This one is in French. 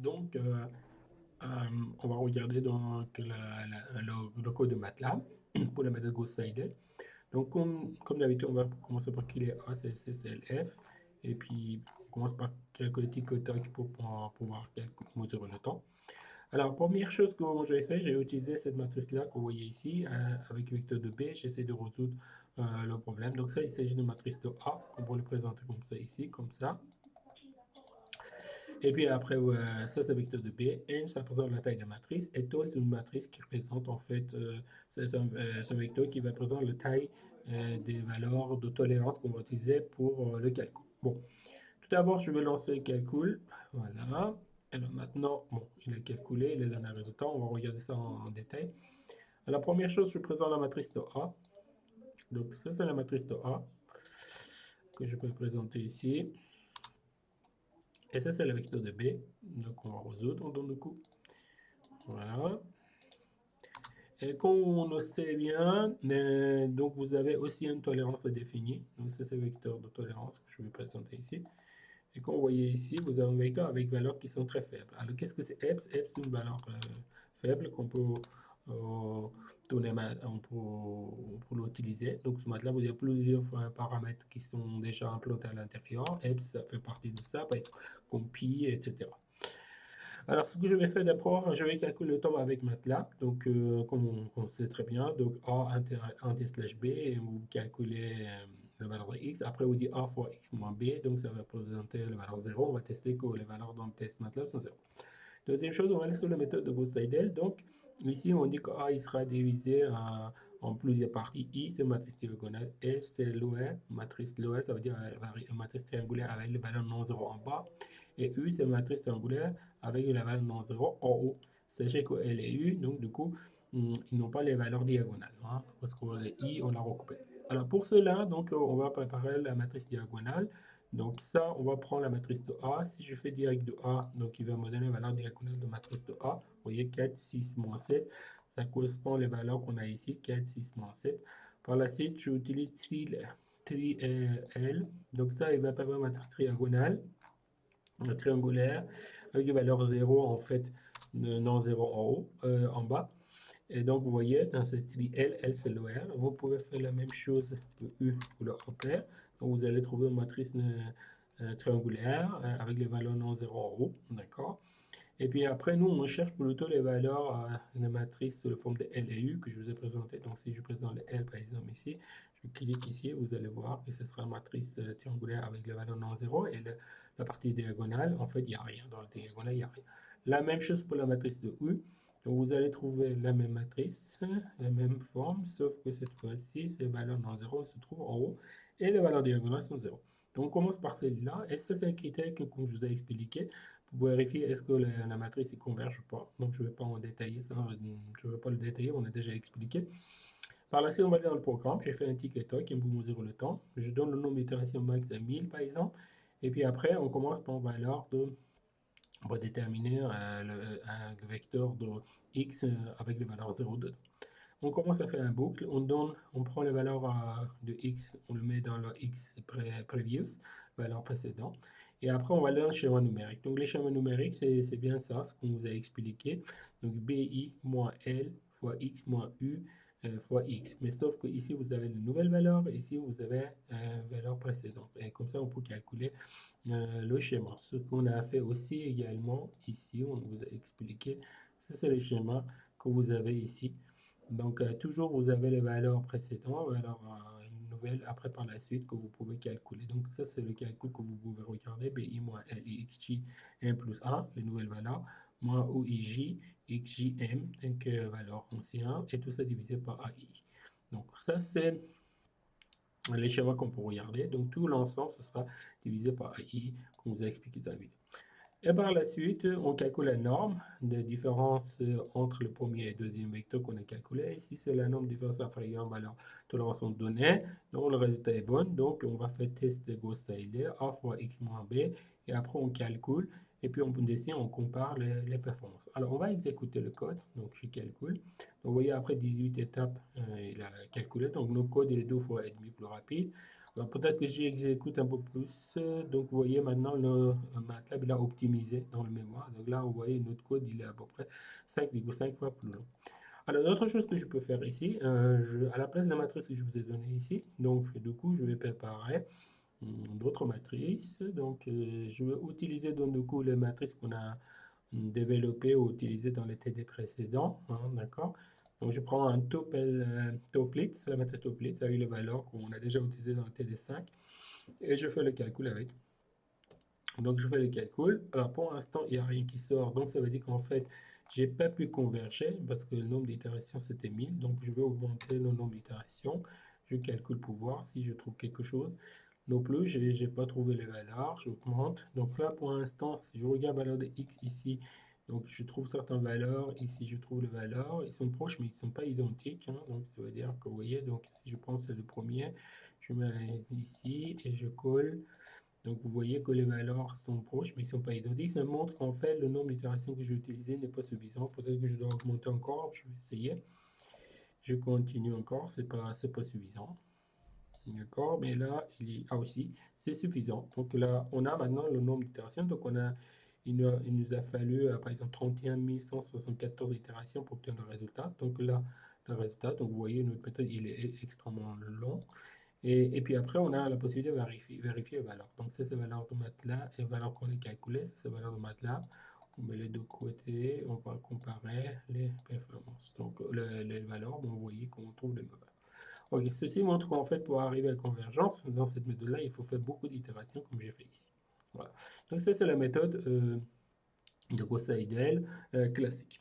Donc, euh, on va regarder donc le code de MATLAB pour la méthode Gauss-Seidel. Donc, comme d'habitude, on va commencer par qu'il est A, C, C, C, L, F. Et puis, on commence par calculer tic-tac pour pouvoir mesurer le temps. Alors, première chose que j'ai fait, j'ai utilisé cette matrice-là que vous voyez ici avec vecteur de B. J'essaie de résoudre le problème. Donc, ça, il s'agit de matrice de A. On peut le présenter comme ça ici, comme ça. Et puis après, ça c'est vecteur de B. N, ça représente la taille de la matrice. Et tau, c'est une matrice qui représente en fait, c'est un vecteur qui va représenter la taille des valeurs de tolérance qu'on va utiliser pour le calcul. Bon, tout d'abord, je vais lancer le calcul. Voilà. Alors maintenant, bon, il a calculé, il a donné un résultat. On va regarder ça en détail. Alors, la première chose, je présente la matrice de A. Donc, ça, c'est la matrice de A que je peux présenter ici. Et ça, c'est le vecteur de B. Donc, on va résoudre dans le coup. Voilà. Et comme on le sait bien, donc vous avez aussi une tolérance définie. Donc, ça, c'est le vecteur de tolérance que je vais présenter ici. Et comme vous voyez ici, vous avez un vecteur avec valeurs qui sont très faibles. Alors, qu'est-ce que c'est EPS? EPS, c'est une valeur faible qu'on peut donner, on peut l'utiliser. Donc, ce matin, vous avez plusieurs paramètres qui sont déjà implantés à l'intérieur. EPS, ça fait partie de ça, par exemple, comme pi, etc. Alors, ce que je vais faire d'abord, je vais calculer le temps avec MATLAB. Donc, comme on sait très bien, donc A int slash B, et vous calculez la valeur de X. Après, vous dites A fois X moins B, donc ça va représenter la valeur 0. On va tester que les valeurs dans le test MATLAB sont 0. Deuxième chose, on va aller sur la méthode de Gauss-Seidel. Donc, ici, on dit que A il sera divisé en plusieurs parties. I, c'est matrice diagonale. F, c'est l'OR. Matrice l'OR, ça veut dire matrice triangulaire avec les valeurs non zéro en bas. Et U, c'est matrice triangulaire avec la valeur non zéro en haut. Sachez que L et U, donc du coup, ils n'ont pas les valeurs diagonales, hein, parce que les I, on l'a recoupé. Alors pour cela, donc, on va préparer la matrice diagonale. Donc ça, on va prendre la matrice de A. Si je fais direct de A, donc il va me donner la valeur diagonale de matrice de A. Vous voyez, 4, 6, moins 7. Ça correspond aux valeurs qu'on a ici, 4, 6, moins 7. Par la suite, j'utilise L. Donc ça, il va préparer ma matrice triangulaire, avec une valeur 0 en fait, non 0 en haut, en bas. Et donc, vous voyez, dans cette tri L, L c'est l'OR. Vous pouvez faire la même chose pour U pour le repère. Donc, vous allez trouver une matrice triangulaire avec les valeurs non zéro en haut. D'accord? Et puis après, nous, on cherche plutôt les valeurs de la matrice sous la forme de L et U que je vous ai présenté. Donc, si je présente le L, par exemple, ici, je clique ici, vous allez voir que ce sera une matrice triangulaire avec les valeurs non zéro. Et la partie diagonale, en fait, il n'y a rien. Dans la diagonale, il n'y a rien. La même chose pour la matrice de U. Donc, vous allez trouver la même matrice, la même forme, sauf que cette fois-ci, ces valeurs non zéro se trouvent en haut et les valeurs diagonales sont zéro. Donc, on commence par celle-là. Et ça, c'est un critère que, comme je vous ai expliqué, pour vérifier est-ce que la matrice converge ou pas. Donc, je ne vais pas en détailler ça, je ne vais pas le détailler, on a déjà expliqué. Par la suite, on va aller dans le programme. J'ai fait un tic-tac qui me mesure le temps. Je donne le nombre d'itérations max à 1000 par exemple. Et puis après, on commence par valeur de. On va déterminer le vecteur de x avec les valeurs 0, 2. On commence à faire un boucle. On prend les valeurs de x, on le met dans le x previous, valeur précédente. Et après, on va aller dans le schéma numérique. Donc, les schémas numériques, c'est bien ça, ce qu'on vous a expliqué. Donc, BI moins L fois X moins U fois X. Mais sauf que ici, vous avez une nouvelle valeur, et ici, vous avez une valeur précédente. Et comme ça, on peut calculer le schéma. Ce qu'on a fait aussi également ici, on vous a expliqué, ça c'est le schéma que vous avez ici. Donc, toujours vous avez les valeurs précédentes, alors une nouvelle après par la suite que vous pouvez calculer. Donc, ça c'est le calcul que vous pouvez regarder, BI moins LIXJ 1 plus 1, les nouvelles valeurs, moins OIJ, XJM, donc valeur ancienne, et tout ça divisé par AI. Donc, ça c'est les schémas qu'on peut regarder. Donc, tout l'ensemble, ce sera divisé par AI, comme vous a expliqué dans la vidéo. Et par la suite, on calcule la norme de différence entre le premier et le deuxième vecteur qu'on a calculé. Ici, c'est la norme de différence inférieure valeur tolérance de données. Donc, le résultat est bon. Donc, on va faire test de Gauss-Seidel, A fois X moins B. Et après, on calcule. Et puis, on descend, on compare les performances. Alors, on va exécuter le code. Donc, je calcule. Donc, vous voyez, après 18 étapes, il a calculé. Donc, le code est 2 fois et demi plus rapide. Alors, peut-être que j'exécute un peu plus. Donc, vous voyez maintenant le MATLAB, il a optimisé dans le mémoire. Donc là, vous voyez notre code, il est à peu près 5,5 fois plus long. Alors, l'autre chose que je peux faire ici, à la place de la matrice que je vous ai donnée ici, donc du coup, je vais préparer d'autres matrices. Donc, je vais utiliser donc du coup les matrices qu'on a développées ou utilisées dans les TD précédents, hein, d'accord? Donc, je prends un Toplitz, la matrice Toplitz avec les valeurs qu'on a déjà utilisées dans le TD5 et je fais le calcul avec. Donc, je fais le calcul. Alors, pour l'instant, il n'y a rien qui sort. Donc, ça veut dire qu'en fait, j'ai pas pu converger parce que le nombre d'itérations, c'était 1000. Donc, je vais augmenter le nombre d'itérations. Je calcule pour voir si je trouve quelque chose. Non plus, je n'ai pas trouvé les valeurs. J'augmente. Donc là, pour l'instant, si je regarde la valeur de x ici, donc je trouve certaines valeurs. Ici, je trouve les valeurs. Ils sont proches, mais ils ne sont pas identiques, hein. Donc, ça veut dire que, vous voyez, donc, si je prends le premier, je mets ici et je colle. Donc, vous voyez que les valeurs sont proches, mais ils ne sont pas identiques. Ça montre qu'en fait, le nombre d'itérations que j'ai utilisé n'est pas suffisant. Peut-être que je dois augmenter encore. Je vais essayer. Je continue encore. C'est pas suffisant. D'accord? Mais là, aussi, c'est suffisant. Donc là, on a maintenant le nombre d'itérations. Donc, il nous a fallu, par exemple, 31 174 itérations pour obtenir le résultat. Donc là, le résultat, donc vous voyez, notre méthode, il est extrêmement long. Et puis après, on a la possibilité de vérifier les valeurs. Donc, ça, c'est les valeurs de MATLAB et les valeurs qu'on a calculées. Ça, c'est les valeurs de MATLAB. On met les deux côtés, on va comparer les performances. Donc, les valeurs, bon, vous voyez qu'on trouve les valeurs. Ok, ceci montre qu'en fait, pour arriver à la convergence, dans cette méthode-là, il faut faire beaucoup d'itérations comme j'ai fait ici. Voilà. Donc, ça, c'est la méthode de Gauss-Seidel classique.